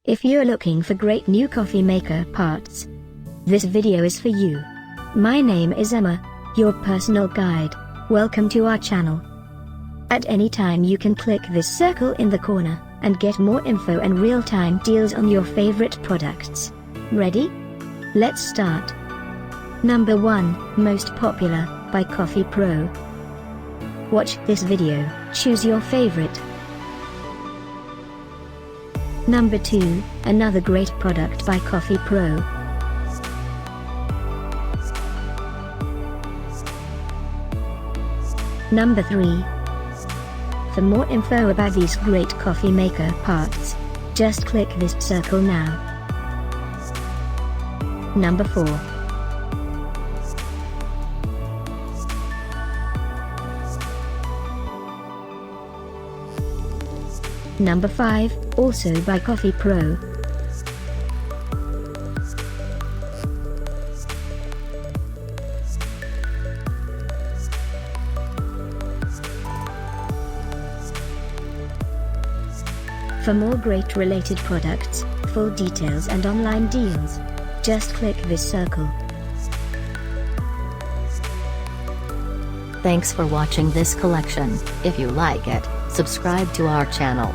If you're looking for great new coffee maker parts, this video is for you. My name is Emma, your personal guide. Welcome to our channel. At any time you can click this circle in the corner, and get more info and real-time deals on your favorite products. Ready? Let's start. Number 1, Most Popular, by Coffeepro. Watch this video, choose your favorite. Number 2, another great product by Coffeepro. Number 3. For more info about these great coffee maker parts, just click this circle now. Number 4. Number 5, also by Coffeepro. For more great related products, full details and online deals, just click this circle. Thanks for watching this collection. If you like it, subscribe to our channel.